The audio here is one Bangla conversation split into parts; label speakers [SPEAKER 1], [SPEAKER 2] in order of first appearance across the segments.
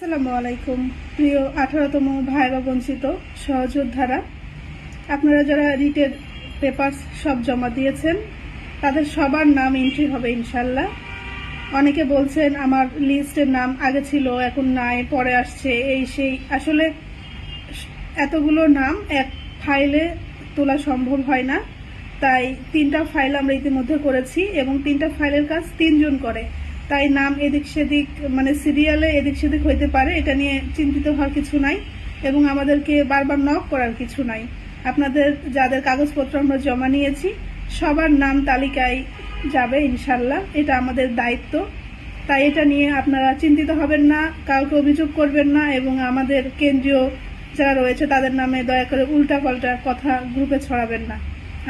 [SPEAKER 1] আসসালামু আলাইকুম প্রিয় 18তম ভাইবা বঞ্চিত সহযোদ্ধারা, আপনারা যারা রিটের পেপারস সব জমা দিয়েছেন তাদের সবার নাম এন্ট্রি হবে ইনশাল্লাহ। অনেকে বলছেন আমার লিস্টের নাম আগে ছিল এখন নাই, পরে আসছে, এই সেই। আসলে এতগুলো নাম এক ফাইলে তোলা সম্ভব হয় না, তাই 3টা ফাইল আমরা ইতিমধ্যে করেছি এবং 3টা ফাইলের কাজ 3 জন করে, তাই নাম এদিক সেদিক মানে সিরিয়ালে এদিক সেদিক হইতে পারে, এটা নিয়ে চিন্তিত হওয়ার কিছু নাই এবং আমাদেরকে বারবার নক করার কিছু নাই। আপনাদের যাদের কাগজপত্র আমরা জমা নিয়েছি সবার নাম তালিকায় যাবে ইনশাল্লাহ, এটা আমাদের দায়িত্ব। তাই এটা নিয়ে আপনারা চিন্তিত হবেন না, কাউকে অভিযোগ করবেন না এবং আমাদের কেন্দ্রীয় যারা রয়েছে তাদের নামে দয়া করে উল্টাপাল্টা কথা গ্রুপে ছড়াবেন না।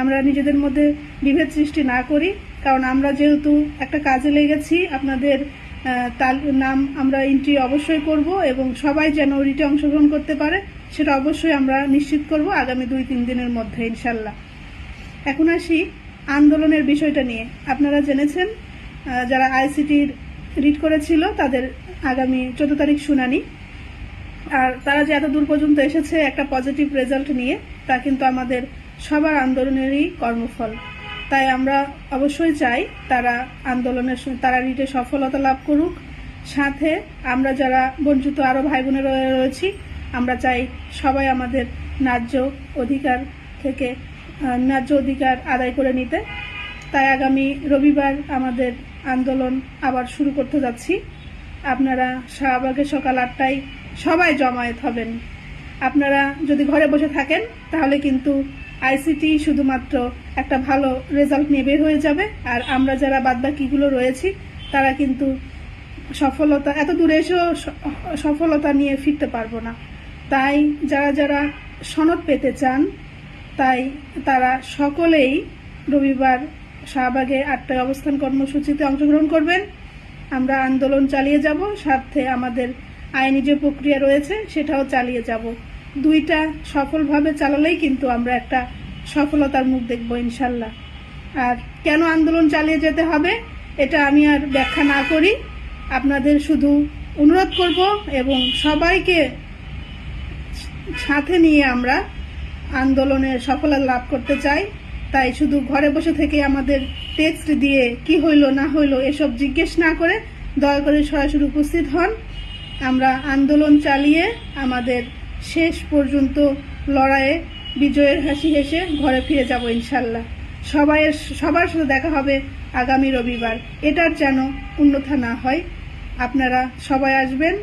[SPEAKER 1] আমরা নিজেদের মধ্যে বিভেদ সৃষ্টি না করি, কারণ আমরা যেহেতু একটা কাজে লেগেছি, আপনাদের নাম আমরা এন্ট্রি অবশ্যই করব এবং সবাই যেন রিটে অংশগ্রহণ করতে পারে সেটা অবশ্যই আমরা নিশ্চিত করব আগামী 2-3 দিনের মধ্যে ইনশাল্লাহ। এখন আসি আন্দোলনের বিষয়টা নিয়ে। আপনারা জেনেছেন যারা আইসিটির রিট করেছিল তাদের আগামী 14 তারিখ শুনানি, আর তারা যে এত দূর পর্যন্ত এসেছে একটা পজিটিভ রেজাল্ট নিয়ে, তা কিন্তু আমাদের সবার আন্দোলনেরই কর্মফল। তাই আমরা অবশ্যই চাই তারা রিটে সফলতা লাভ করুক। সাথে আমরা যারা বঞ্চিত আরো ভাই বোনেরা রয়েছি, আমরা চাই সবাই আমাদের ন্যায্য অধিকার আদায় করে নিতে। তাই আগামী রবিবার আমাদের আন্দোলন আবার শুরু করতে যাচ্ছি। আপনারা শাহবাগে সকাল 8টায় সবাই জমায়েত হবেন। আপনারা যদি ঘরে বসে থাকেন তাহলে কিন্তু আইসিটি শুধুমাত্র একটা ভালো রেজাল্ট নিয়ে বের হয়ে যাবে, আর আমরা যারা বাদবাকিগুলো রয়েছি তারা কিন্তু এত দূরে এসেও সফলতা নিয়ে ফিরতে পারবো না। তাই যারা সনদ পেতে চান তারা সকলেই রবিবার শাহবাগে 8টায় অবস্থান কর্মসূচিতে অংশগ্রহণ করবেন। আমরা আন্দোলন চালিয়ে যাব, সাথে আমাদের আইনি যে প্রক্রিয়া রয়েছে সেটাও চালিয়ে যাব। 2টা সফলভাবে চালালেই কিন্তু আমরা একটা সফলতার মুখ দেখব ইনশাল্লাহ। আর কেন আন্দোলন চালিয়ে যেতে হবে এটা আমি আর ব্যাখ্যা না করি, আপনাদের শুধু অনুরোধ করব এবং সবাইকে সাথে নিয়ে আমরা আন্দোলনের সফলতা লাভ করতে চাই। তাই শুধু ঘরে বসে থেকে আমাদের টেক্সট দিয়ে কি হইল না হইল এসব জিজ্ঞেস না করে দয়া করে সরাসরি উপস্থিত হন। আমরা আন্দোলন চালিয়ে আমাদের শেষ পর্যন্ত লড়াইয়ে বিজয়ের হাসি হেসে ঘরে ফিরে যাব ইনশাল্লাহ। সবার সাথে দেখা হবে আগামী রবিবার, এটার যেন অন্যথা না হয়। আপনারা সবাই আসবেন।